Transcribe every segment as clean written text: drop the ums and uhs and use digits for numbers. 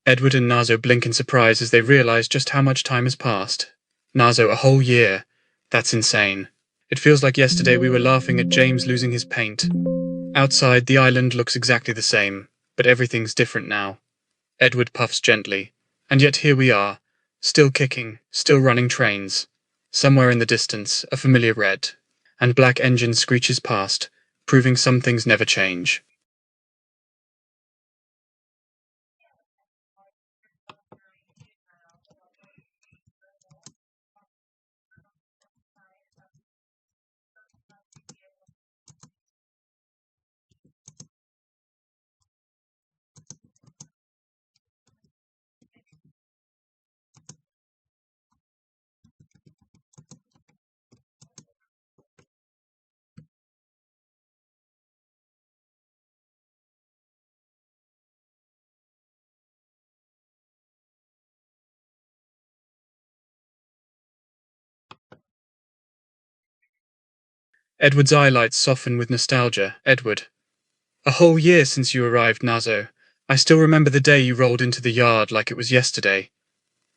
Edward and Nazo blink in surprise as they realize just how much time has passed. Nazo, a whole year. That's insane. It feels like yesterday we were laughing at James losing his paint. Outside, the island looks exactly the same, but everything's different now. Edward puffs gently. And yet here we are, still kicking, still running trains. Somewhere in the distance, a familiar red. And black engine screeches past, proving some things never change. Edward's eyelids soften with nostalgia. Edward. A whole year since you arrived, Nazo. I still remember the day you rolled into the yard like it was yesterday.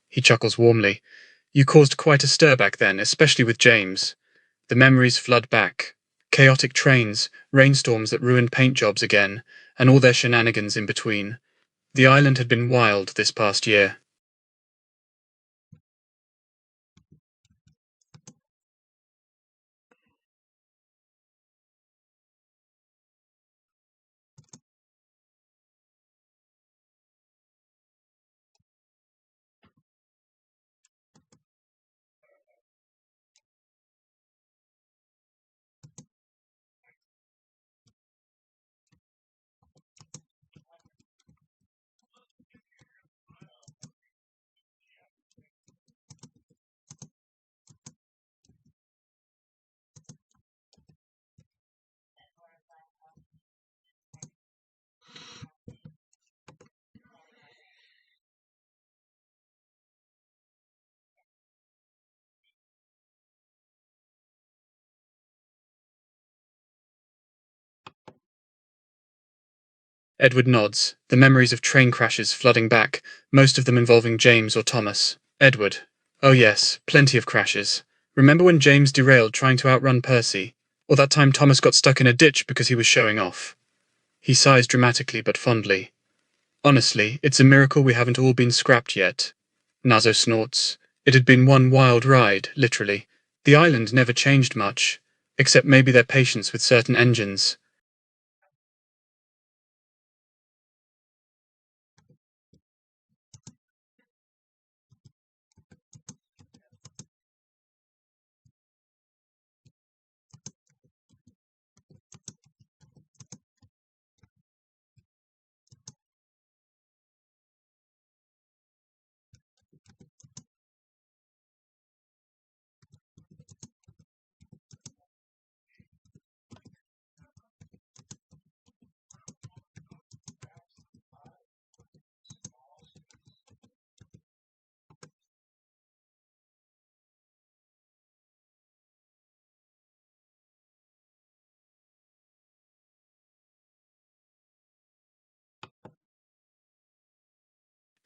He chuckles warmly. You caused quite a stir back then, especially with James. The memories flood back. Chaotic trains, rainstorms that ruined paint jobs again, and all their shenanigans in between. The island had been wild this past year. Edward nods, the memories of train crashes flooding back, most of them involving James or Thomas. Edward. Oh yes, plenty of crashes. Remember when James derailed trying to outrun Percy? Or that time Thomas got stuck in a ditch because he was showing off? He sighs dramatically but fondly. Honestly, it's a miracle we haven't all been scrapped yet. Nazo snorts. It had been one wild ride, literally. The island never changed much, except maybe their patience with certain engines.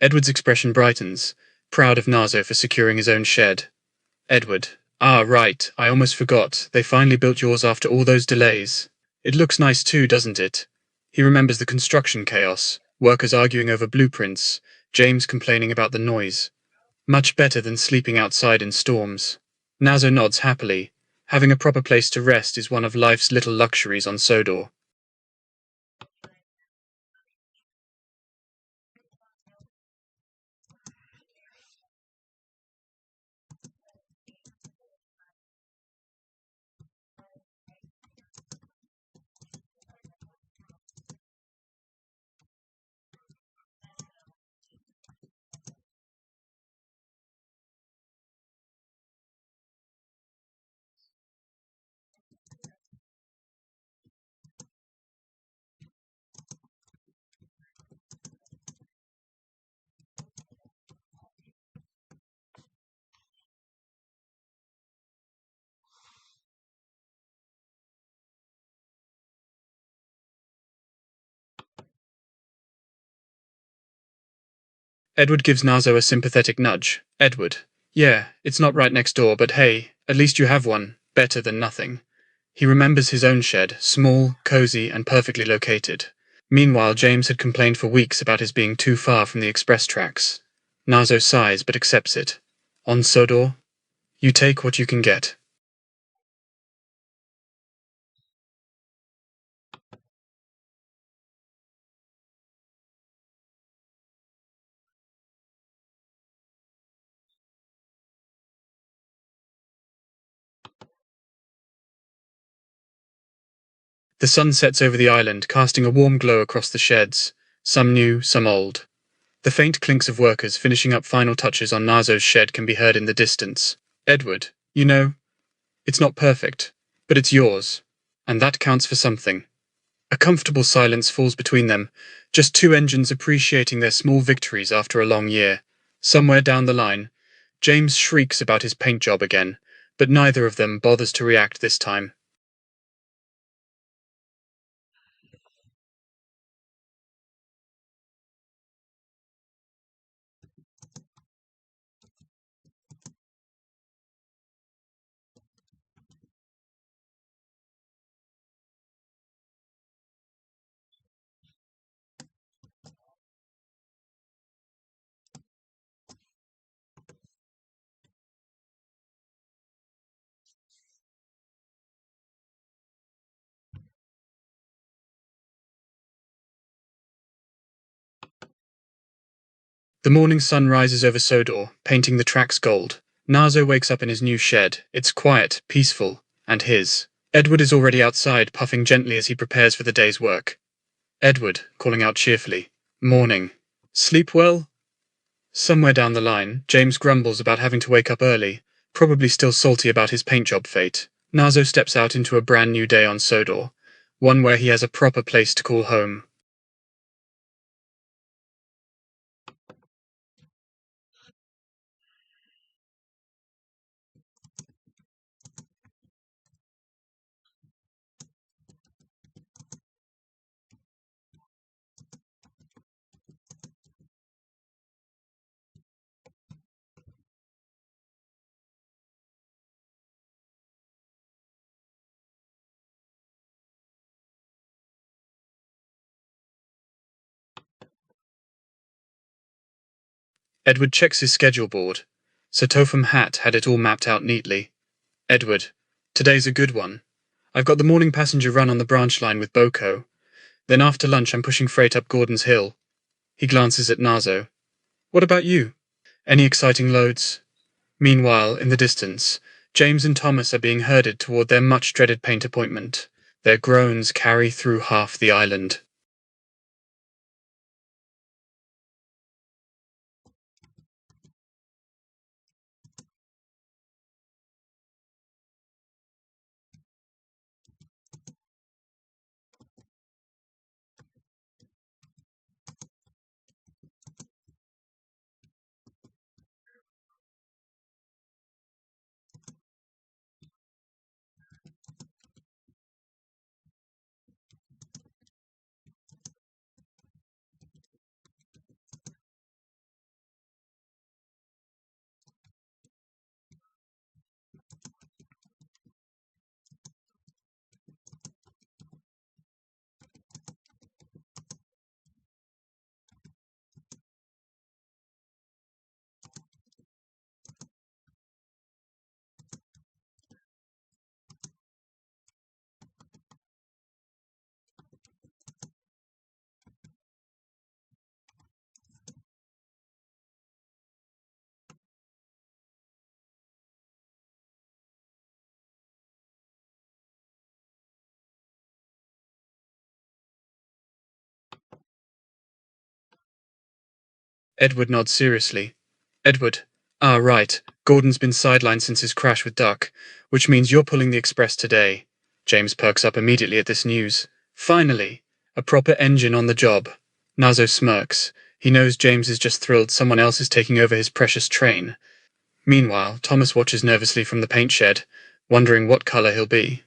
Edward's expression brightens, proud of Nazo for securing his own shed. Edward. Ah, right, I almost forgot. They finally built yours after all those delays. It looks nice too, doesn't it? He remembers the construction chaos, workers arguing over blueprints, James complaining about the noise. Much better than sleeping outside in storms. Nazo nods happily. Having a proper place to rest is one of life's little luxuries on Sodor. Edward gives Nazo a sympathetic nudge. Edward. Yeah, it's not right next door, but hey, at least you have one. Better than nothing. He remembers his own shed, small, cozy, and perfectly located. Meanwhile, James had complained for weeks about his being too far from the express tracks. Nazo sighs but accepts it. On Sodor, you take what you can get. The sun sets over the island, casting a warm glow across the sheds, some new, some old. The faint clinks of workers finishing up final touches on Nazo's shed can be heard in the distance. Edward, you know, it's not perfect, but it's yours, and that counts for something. A comfortable silence falls between them, just two engines appreciating their small victories after a long year. Somewhere down the line, James shrieks about his paint job again, but neither of them bothers to react this time. The morning sun rises over Sodor, painting the tracks gold. Nazo wakes up in his new shed. It's quiet, peaceful, and his. Edward is already outside, puffing gently as he prepares for the day's work. Edward, calling out cheerfully. Morning. Sleep well? Somewhere down the line, James grumbles about having to wake up early, probably still salty about his paint job fate. Nazo steps out into a brand new day on Sodor, one where he has a proper place to call home. Edward checks his schedule board. Sir Topham Hatt had it all mapped out neatly. Edward, today's a good one. I've got the morning passenger run on the branch line with Boko. Then after lunch I'm pushing freight up Gordon's Hill. He glances at Nazo. What about you? Any exciting loads? Meanwhile, in the distance, James and Thomas are being herded toward their much-dreaded paint appointment. Their groans carry through half the island. Edward nods seriously. Edward. Ah, right. Gordon's been sidelined since his crash with Duck, which means you're pulling the express today. James perks up immediately at this news. Finally! A proper engine on the job. Nazo smirks. He knows James is just thrilled someone else is taking over his precious train. Meanwhile, Thomas watches nervously from the paint shed, wondering what colour he'll be.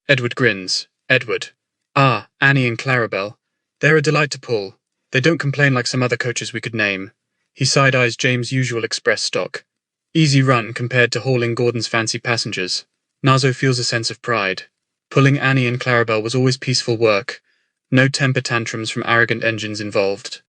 Edward grins. Edward. Ah, Annie and Clarabelle. They're a delight to pull. They don't complain like some other coaches we could name. He side-eyes James' usual express stock. Easy run compared to hauling Gordon's fancy passengers. Nazo feels a sense of pride. Pulling Annie and Clarabelle was always peaceful work. No temper tantrums from arrogant engines involved.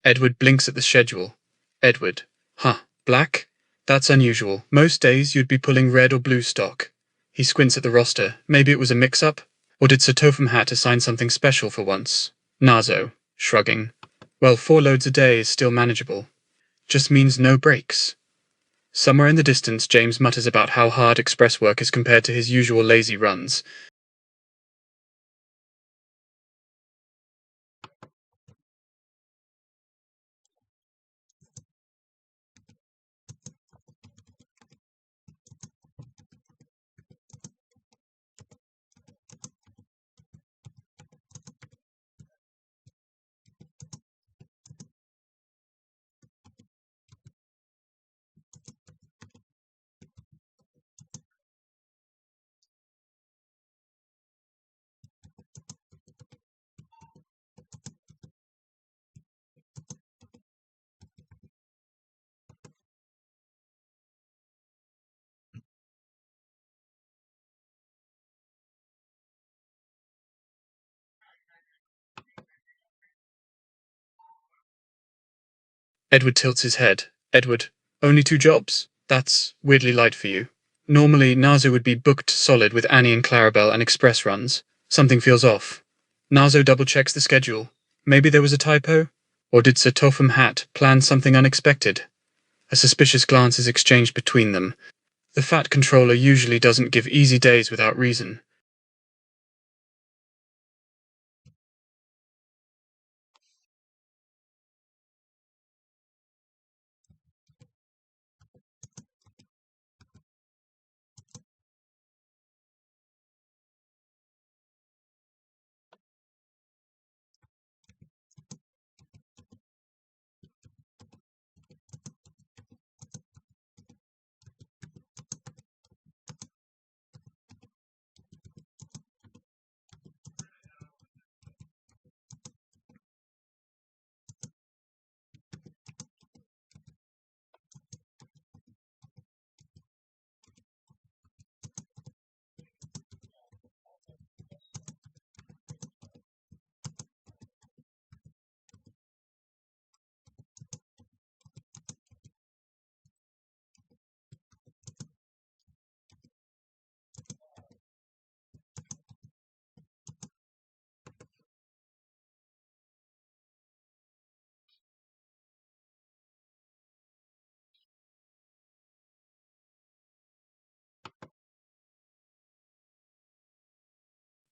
Edward blinks at the schedule. Edward. Huh, black? That's unusual. Most days you'd be pulling red or blue stock. He squints at the roster. Maybe it was a mix-up? Or did Sir Topham Hatt assign something special for once? Nazo, shrugging. Well, 4 loads a day is still manageable. Just means no breaks. Somewhere in the distance, James mutters about how hard express work is compared to his usual lazy runs. Edward tilts his head. Edward, only 2 jobs? That's weirdly light for you. Normally, Nazo would be booked solid with Annie and Clarabelle and express runs. Something feels off. Nazo double-checks the schedule. Maybe there was a typo? Or did Sir Topham Hatt plan something unexpected? A suspicious glance is exchanged between them. The Fat Controller usually doesn't give easy days without reason.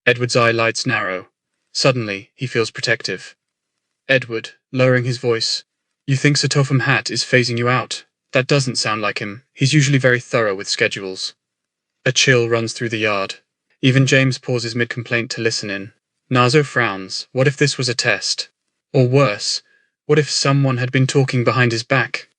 Edward's eye lights narrow. Suddenly, he feels protective. Edward, lowering his voice. You think Sir Topham Hatt is phasing you out? That doesn't sound like him. He's usually very thorough with schedules. A chill runs through the yard. Even James pauses mid-complaint to listen in. Nazo frowns. What if this was a test? Or worse, what if someone had been talking behind his back?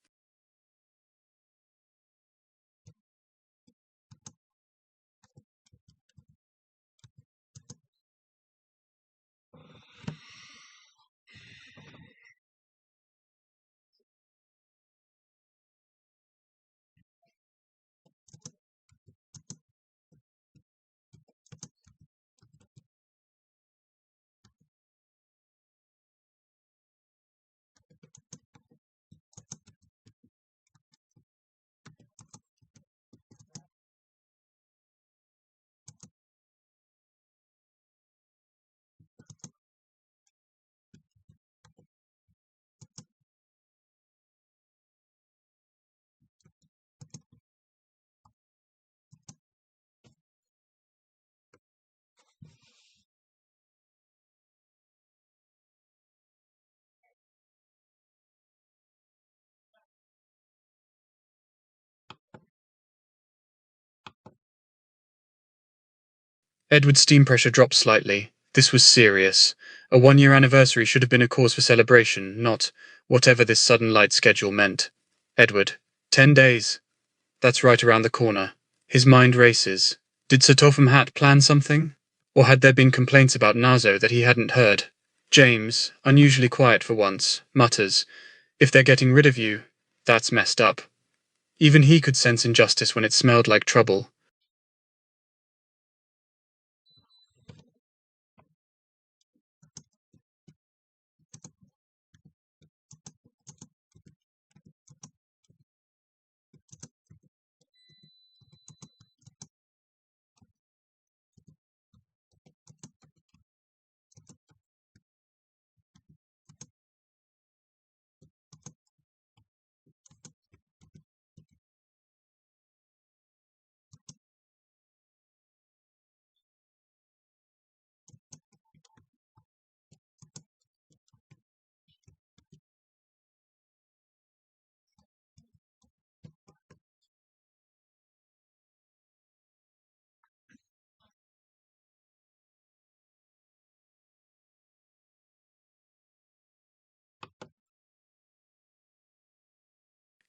Edward's steam pressure dropped slightly. This was serious. A 1-year anniversary should have been a cause for celebration, not whatever this sudden light schedule meant. Edward. 10 days. That's right around the corner. His mind races. Did Sir Topham Hatt plan something? Or had there been complaints about Nazo that he hadn't heard? James, unusually quiet for once, mutters, "If they're getting rid of you, that's messed up." Even he could sense injustice when it smelled like trouble.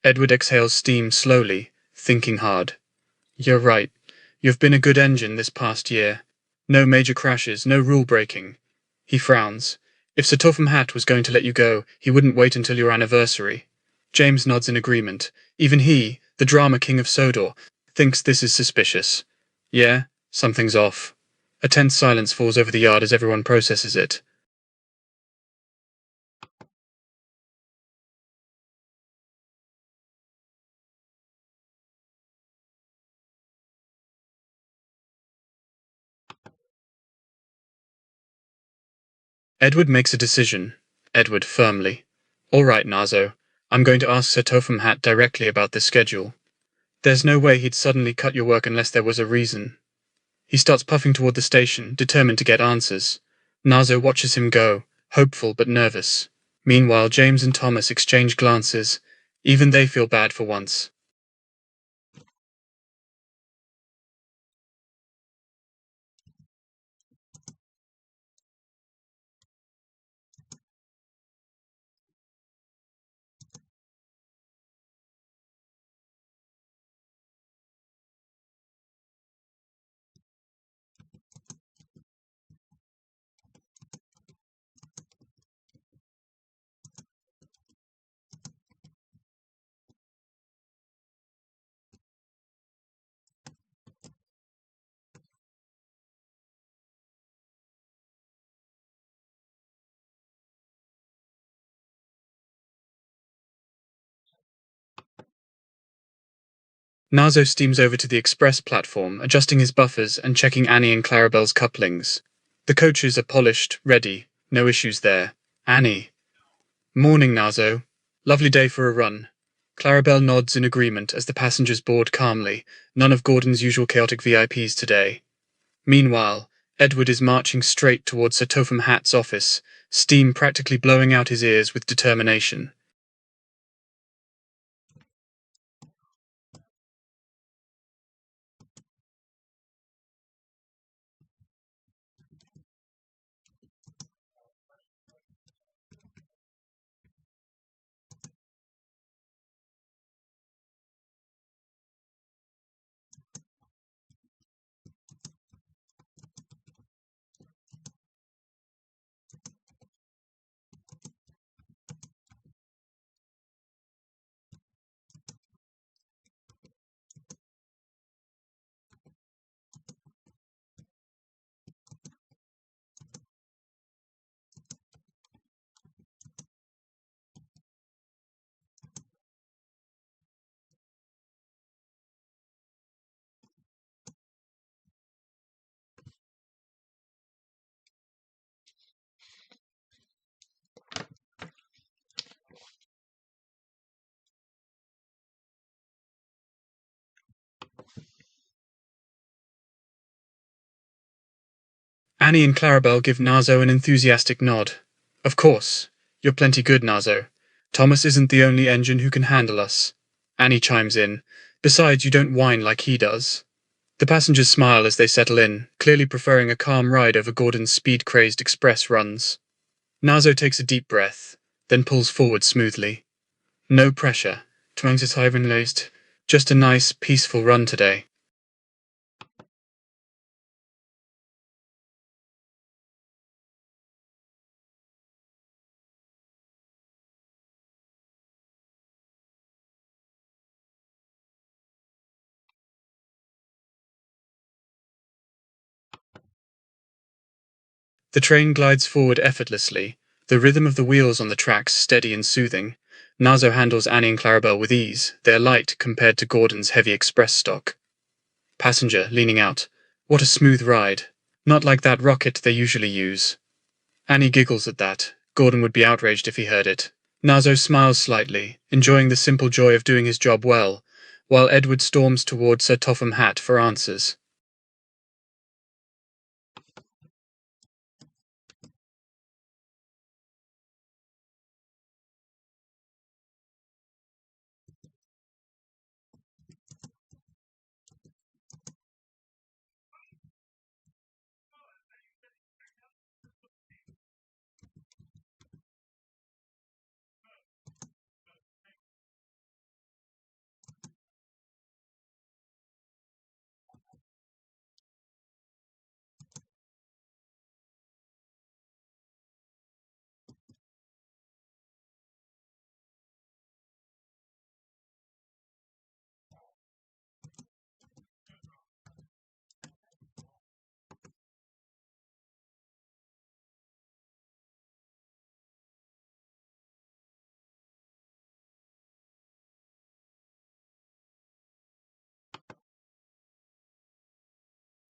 Edward exhales steam slowly, thinking hard. You're right. You've been a good engine this past year. No major crashes, no rule breaking. He frowns. If Sir Topham Hatt was going to let you go, he wouldn't wait until your anniversary. James nods in agreement. Even he, the drama king of Sodor, thinks this is suspicious. Yeah, something's off. A tense silence falls over the yard as everyone processes it. Edward makes a decision. Edward firmly. All right, Nazo. I'm going to ask Sir Topham Hatt directly about this schedule. There's no way he'd suddenly cut your work unless there was a reason. He starts puffing toward the station, determined to get answers. Nazo watches him go, hopeful but nervous. Meanwhile, James and Thomas exchange glances. Even they feel bad for once. Nazo steams over to the express platform, adjusting his buffers and checking Annie and Clarabelle's couplings. The coaches are polished, ready, no issues there. Annie. Morning, Nazo. Lovely day for a run. Clarabelle nods in agreement as the passengers board calmly, none of Gordon's usual chaotic VIPs today. Meanwhile, Edward is marching straight towards Sir Topham Hatt's office, steam practically blowing out his ears with determination. Annie and Clarabelle give Nazo an enthusiastic nod. Of course. You're plenty good, Nazo. Thomas isn't the only engine who can handle us. Annie chimes in. Besides, you don't whine like he does. The passengers smile as they settle in, clearly preferring a calm ride over Gordon's speed-crazed express runs. Nazo takes a deep breath, then pulls forward smoothly. No pressure, laced. Just a nice, peaceful run today. The train glides forward effortlessly, the rhythm of the wheels on the tracks steady and soothing. Nazo handles Annie and Clarabelle with ease, they're light compared to Gordon's heavy express stock. Passenger, leaning out. What a smooth ride. Not like that rocket they usually use. Annie giggles at that. Gordon would be outraged if he heard it. Nazo smiles slightly, enjoying the simple joy of doing his job well, while Edward storms toward Sir Topham Hatt for answers.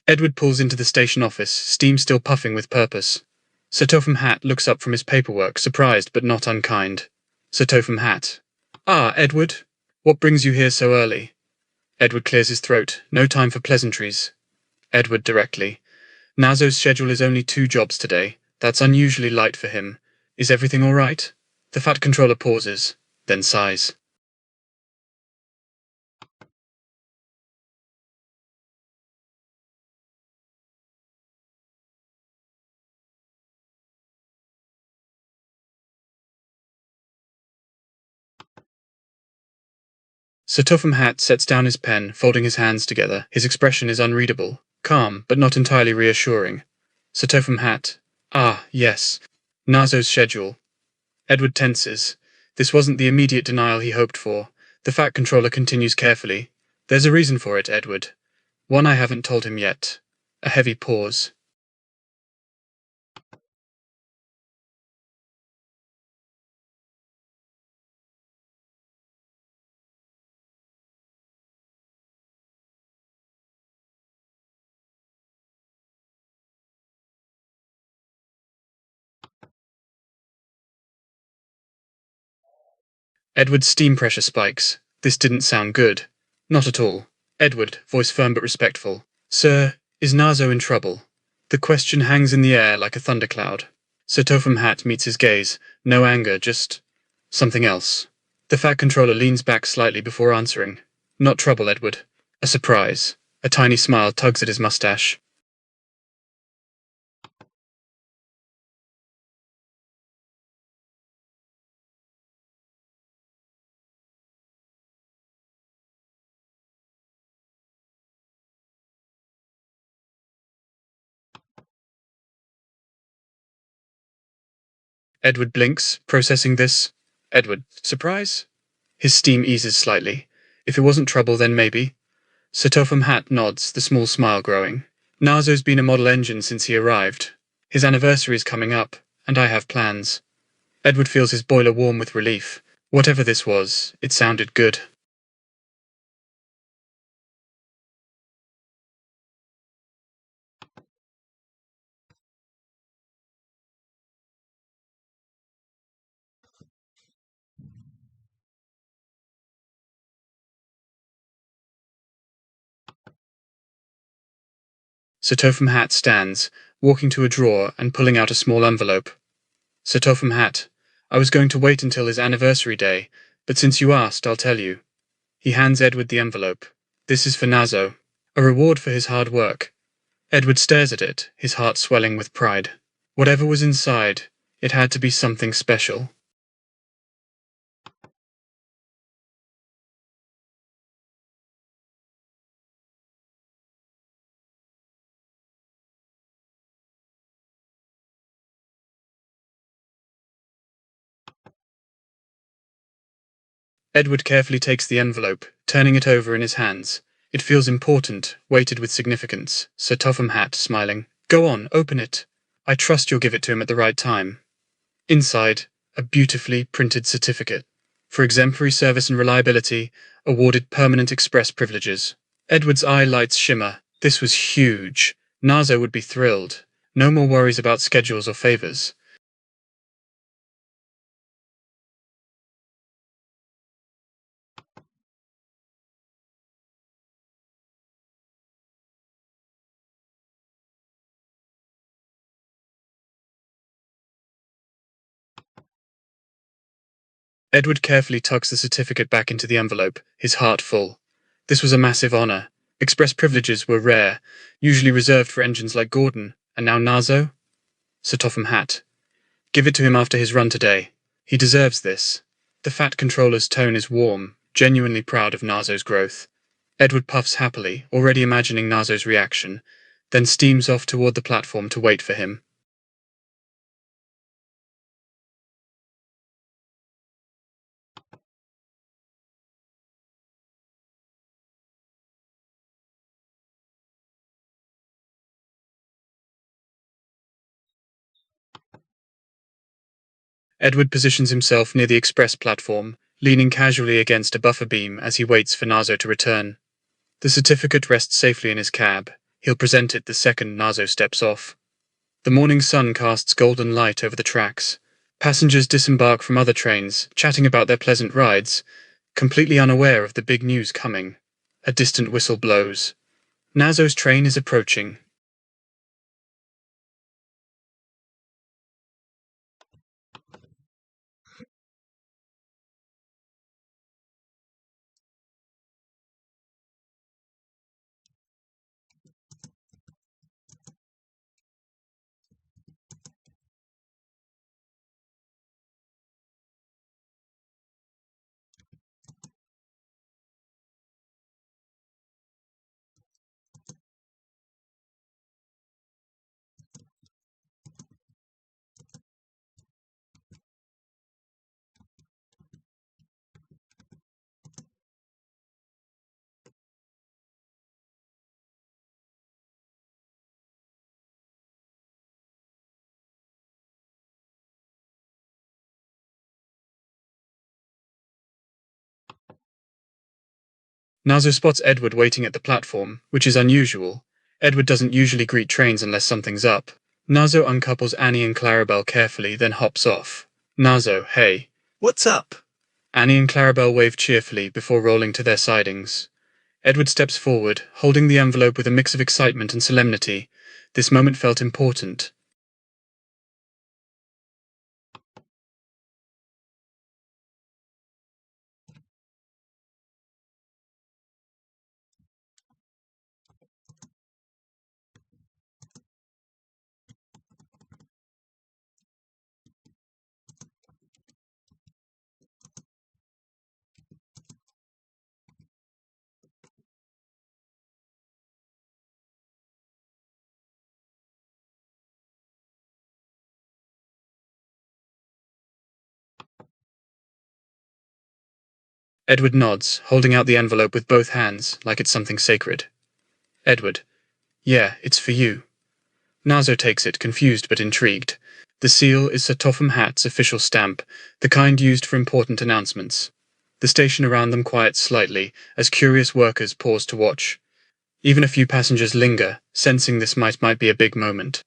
Edward pulls into the station office, steam still puffing with purpose. Sir Topham Hatt looks up from his paperwork, surprised but not unkind. Sir Topham Hatt. Ah, Edward. What brings you here so early? Edward clears his throat. No time for pleasantries. Edward directly. Nazo's schedule is only 2 jobs today. That's unusually light for him. Is everything all right? The Fat Controller pauses, then sighs. Sir Topham Hatt sets down his pen, folding his hands together. His expression is unreadable, calm, but not entirely reassuring. Sir Topham Hatt. Ah, yes. Nazo's schedule. Edward tenses. This wasn't the immediate denial he hoped for. The Fat Controller continues carefully. There's a reason for it, Edward. One I haven't told him yet. A heavy pause. Edward's steam pressure spikes. This didn't sound good. Not at all. Edward, voice firm but respectful. Sir, is Nazo in trouble? The question hangs in the air like a thundercloud. Sir Topham Hatt meets his gaze. No anger, just something else. The Fat Controller leans back slightly before answering. Not trouble, Edward. A surprise. A tiny smile tugs at his mustache. Edward blinks, processing this. Edward, surprise? His steam eases slightly. If it wasn't trouble, then maybe. Sir Topham Hatt nods, the small smile growing. Nazo's been a model engine since he arrived. His anniversary is coming up, and I have plans. Edward feels his boiler warm with relief. Whatever this was, it sounded good. Sir Topham Hatt stands, walking to a drawer and pulling out a small envelope. Sir Topham Hatt, I was going to wait until his anniversary day, but since you asked, I'll tell you. He hands Edward the envelope. This is for Nazo. A reward for his hard work. Edward stares at it, his heart swelling with pride. Whatever was inside, it had to be something special. Edward carefully takes the envelope, turning it over in his hands. It feels important, weighted with significance. Sir Topham Hatt, smiling. Go on, open it. I trust you'll give it to him at the right time. Inside, a beautifully printed certificate. For exemplary service and reliability, awarded permanent express privileges. Edward's eye lights shimmer. This was huge. Nazo would be thrilled. No more worries about schedules or favors. Edward carefully tucks the certificate back into the envelope, his heart full. This was a massive honor. Express privileges were rare, usually reserved for engines like Gordon, and now Nazo? Sir Topham Hatt. Give it to him after his run today. He deserves this. The Fat Controller's tone is warm, genuinely proud of Nazo's growth. Edward puffs happily, already imagining Nazo's reaction, then steams off toward the platform to wait for him. Edward positions himself near the express platform, leaning casually against a buffer beam as he waits for Nazo to return. The certificate rests safely in his cab. He'll present it the second Nazo steps off. The morning sun casts golden light over the tracks. Passengers disembark from other trains, chatting about their pleasant rides, completely unaware of the big news coming. A distant whistle blows. Nazo's train is approaching. Nazo spots Edward waiting at the platform, which is unusual. Edward doesn't usually greet trains unless something's up. Nazo uncouples Annie and Clarabelle carefully, then hops off. Nazo, hey. What's up? Annie and Clarabelle wave cheerfully before rolling to their sidings. Edward steps forward, holding the envelope with a mix of excitement and solemnity. This moment felt important. Edward nods, holding out the envelope with both hands, like it's something sacred. Edward. Yeah, it's for you. Nazo takes it, confused but intrigued. The seal is Sir Topham Hatt's official stamp, the kind used for important announcements. The station around them quiets slightly, as curious workers pause to watch. Even a few passengers linger, sensing this might be a big moment.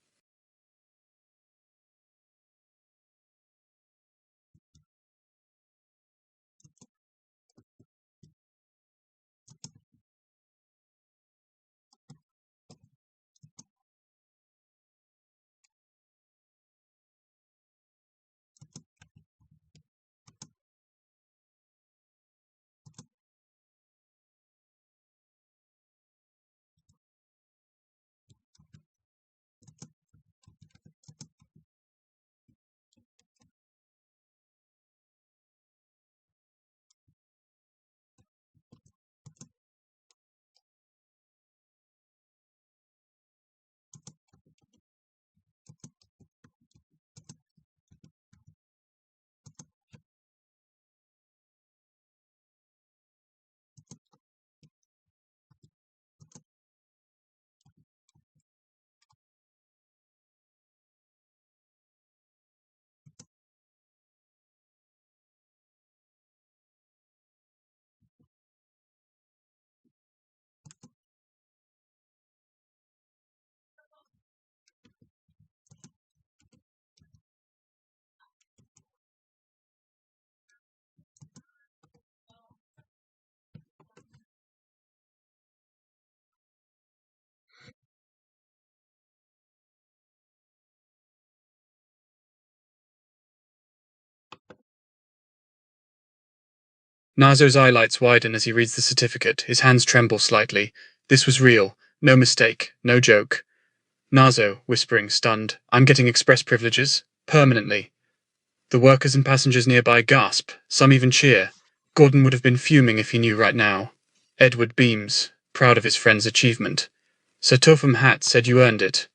Nazo's eyelights widen as he reads the certificate. His hands tremble slightly. This was real. No mistake. No joke. Nazo, whispering, stunned. I'm getting express privileges. Permanently. The workers and passengers nearby gasp. Some even cheer. Gordon would have been fuming if he knew right now. Edward beams, proud of his friend's achievement. Sir Topham Hatt said you earned it.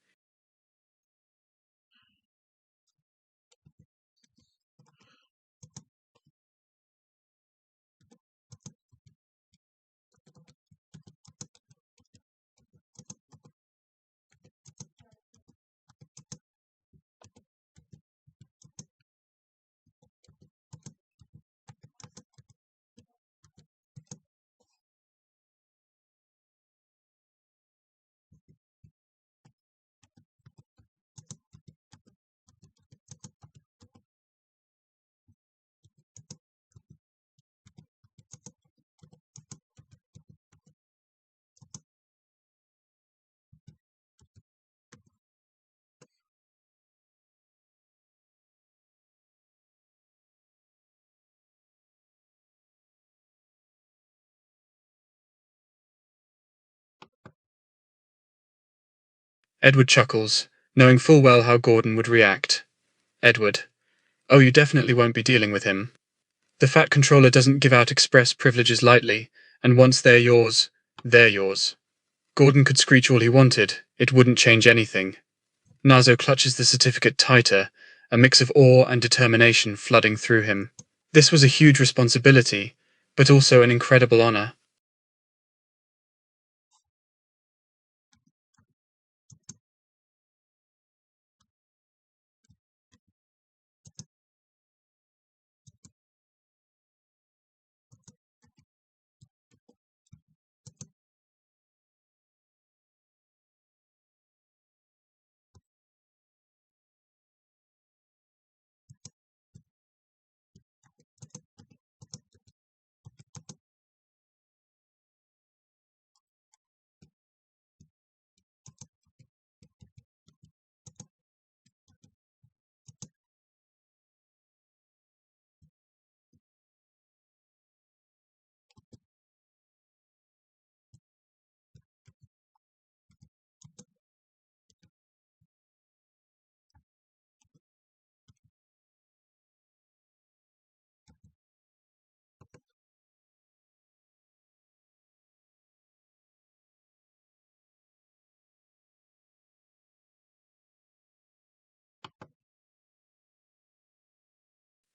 Edward chuckles, knowing full well how Gordon would react. Edward. Oh, you definitely won't be dealing with him. The Fat Controller doesn't give out express privileges lightly, and once they're yours, they're yours. Gordon could screech all he wanted, it wouldn't change anything. Nazo clutches the certificate tighter, a mix of awe and determination flooding through him. This was a huge responsibility, but also an incredible honor.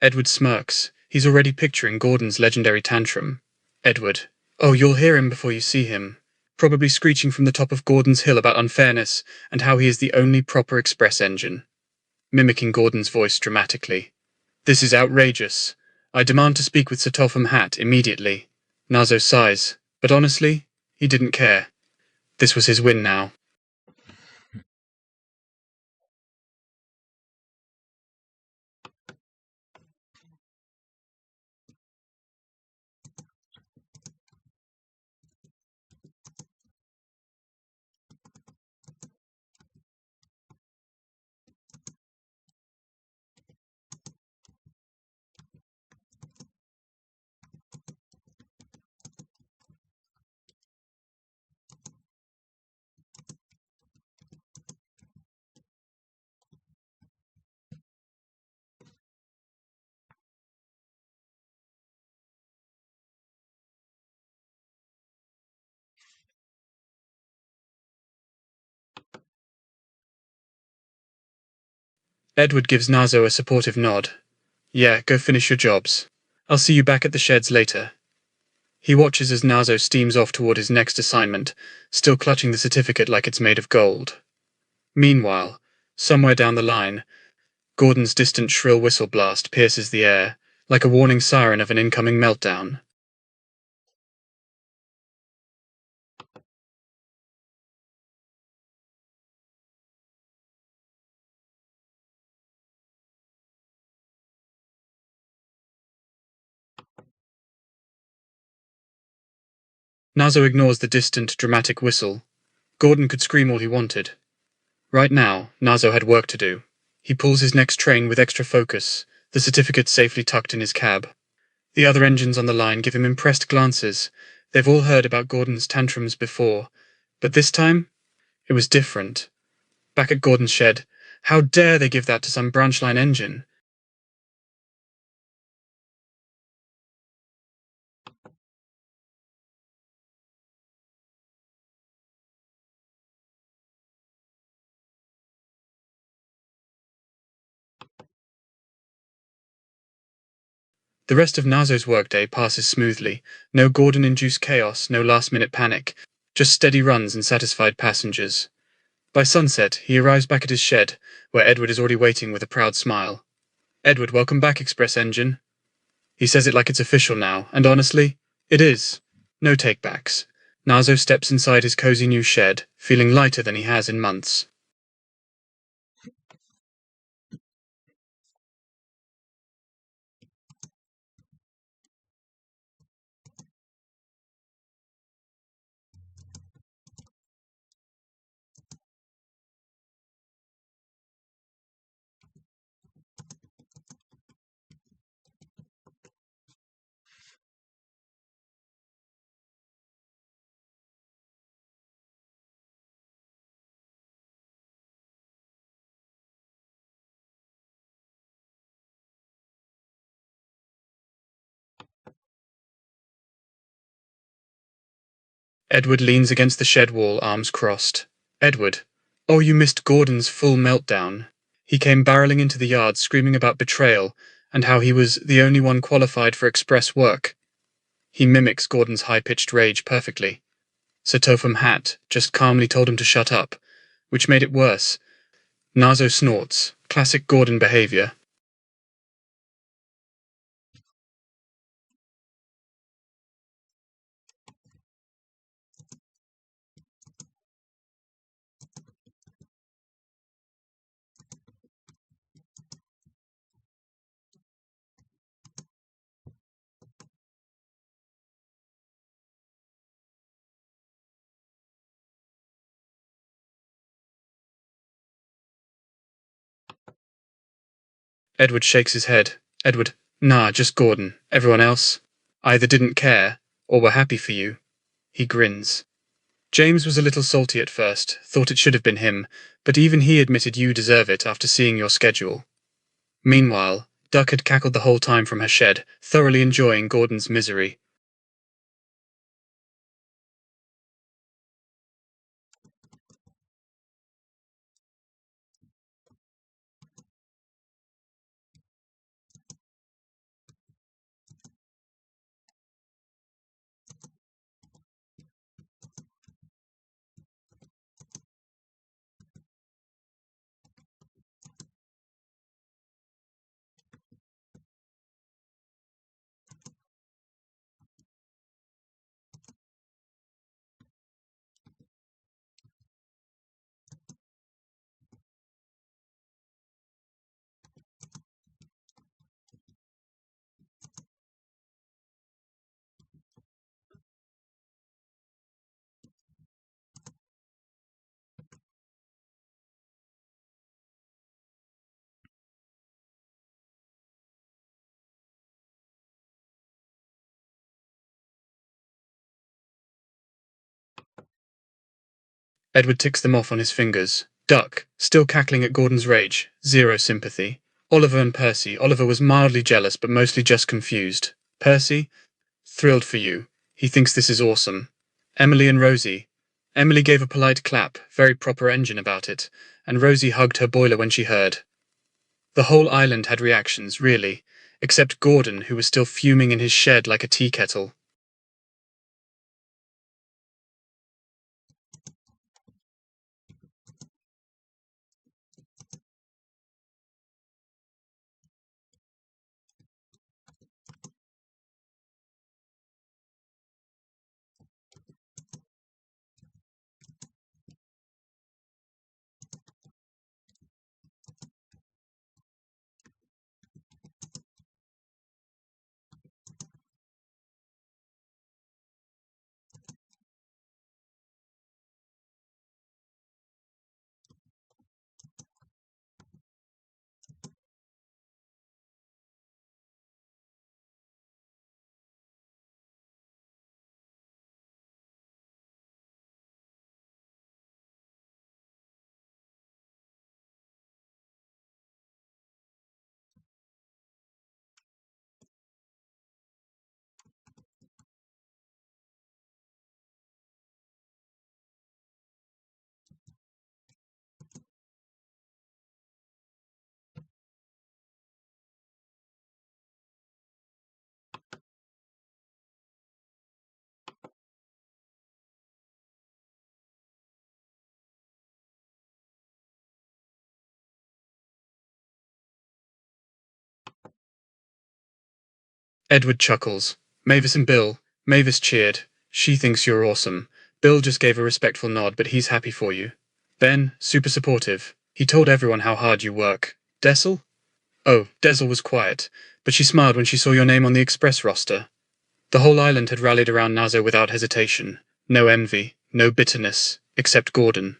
Edward smirks. He's already picturing Gordon's legendary tantrum. Edward. Oh, you'll hear him before you see him. Probably screeching from the top of Gordon's hill about unfairness and how he is the only proper express engine. Mimicking Gordon's voice dramatically. This is outrageous. I demand to speak with Sir Topham Hatt immediately. Nazo sighs, but honestly, he didn't care. This was his win now. Edward gives Nazo a supportive nod. Yeah, go finish your jobs. I'll see you back at the sheds later. He watches as Nazo steams off toward his next assignment, still clutching the certificate like it's made of gold. Meanwhile, somewhere down the line, Gordon's distant shrill whistle blast pierces the air, like a warning siren of an incoming meltdown. Nazo ignores the distant, dramatic whistle. Gordon could scream all he wanted. Right now, Nazo had work to do. He pulls his next train with extra focus, the certificate safely tucked in his cab. The other engines on the line give him impressed glances. They've all heard about Gordon's tantrums before, but this time it was different. Back at Gordon's shed, how dare they give that to some branch line engine? The rest of Nazo's workday passes smoothly. No Gordon-induced chaos, no last-minute panic, just steady runs and satisfied passengers. By sunset, he arrives back at his shed, where Edward is already waiting with a proud smile. "Edward, welcome back, Express Engine." He says it like it's official now, and honestly, it is. No takebacks. Nazo steps inside his cozy new shed, feeling lighter than he has in months. Edward leans against the shed wall, arms crossed. Edward. Oh, you missed Gordon's full meltdown. He came barreling into the yard screaming about betrayal and how he was the only one qualified for express work. He mimics Gordon's high-pitched rage perfectly. Sir Topham Hatt just calmly told him to shut up, which made it worse. Nazo snorts, classic Gordon behavior. Edward shakes his head. Edward, nah, just Gordon. Everyone else either didn't care or were happy for you. He grins. James was a little salty at first, thought it should have been him, but even he admitted you deserve it after seeing your schedule. Meanwhile, Duck had cackled the whole time from her shed, thoroughly enjoying Gordon's misery. Edward ticks them off on his fingers. Duck, still cackling at Gordon's rage, zero sympathy. Oliver and Percy. Oliver was mildly jealous, but mostly just confused. Percy, thrilled for you. He thinks this is awesome. Emily and Rosie. Emily gave a polite clap, very proper engine about it, and Rosie hugged her boiler when she heard. The whole island had reactions, really, except Gordon, who was still fuming in his shed like a tea kettle. Edward chuckles. Mavis and Bill. Mavis cheered. She thinks you're awesome. Bill just gave a respectful nod, but he's happy for you. Ben, super supportive. He told everyone how hard you work. Dessel? Oh, Dessel was quiet, but she smiled when she saw your name on the express roster. The whole island had rallied around Nazo without hesitation. No envy, no bitterness, except Gordon.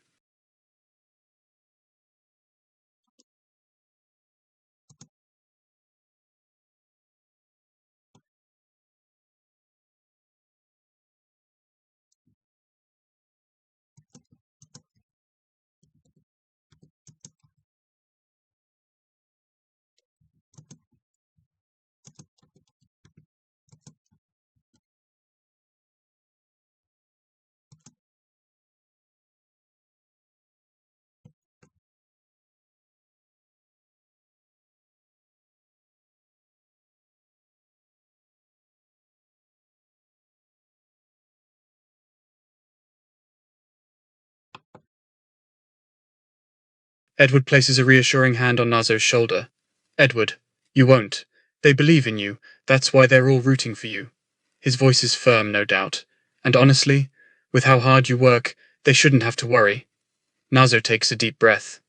Edward places a reassuring hand on Nazo's shoulder. Edward, you won't. They believe in you. That's why they're all rooting for you. His voice is firm, no doubt. And honestly, with how hard you work, they shouldn't have to worry. Nazo takes a deep breath.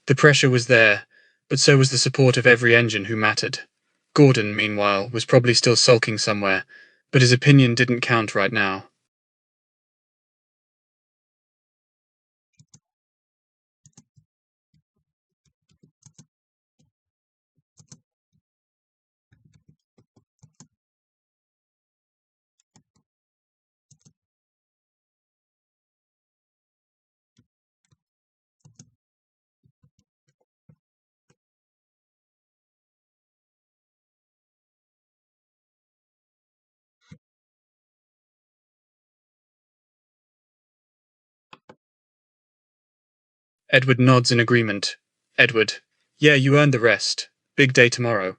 The pressure was there, but so was the support of every engine who mattered. Gordon, meanwhile, was probably still sulking somewhere, but his opinion didn't count right now. Edward nods in agreement. Edward, yeah, you earned the rest. Big day tomorrow.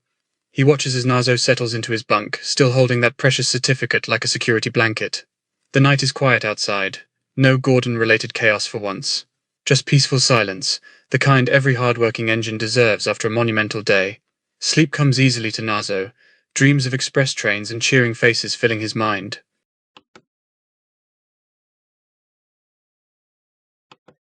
He watches as Nazo settles into his bunk, still holding that precious certificate like a security blanket. The night is quiet outside. No Gordon-related chaos for once. Just peaceful silence, the kind every hard-working engine deserves after a monumental day. Sleep comes easily to Nazo, dreams of express trains and cheering faces filling his mind.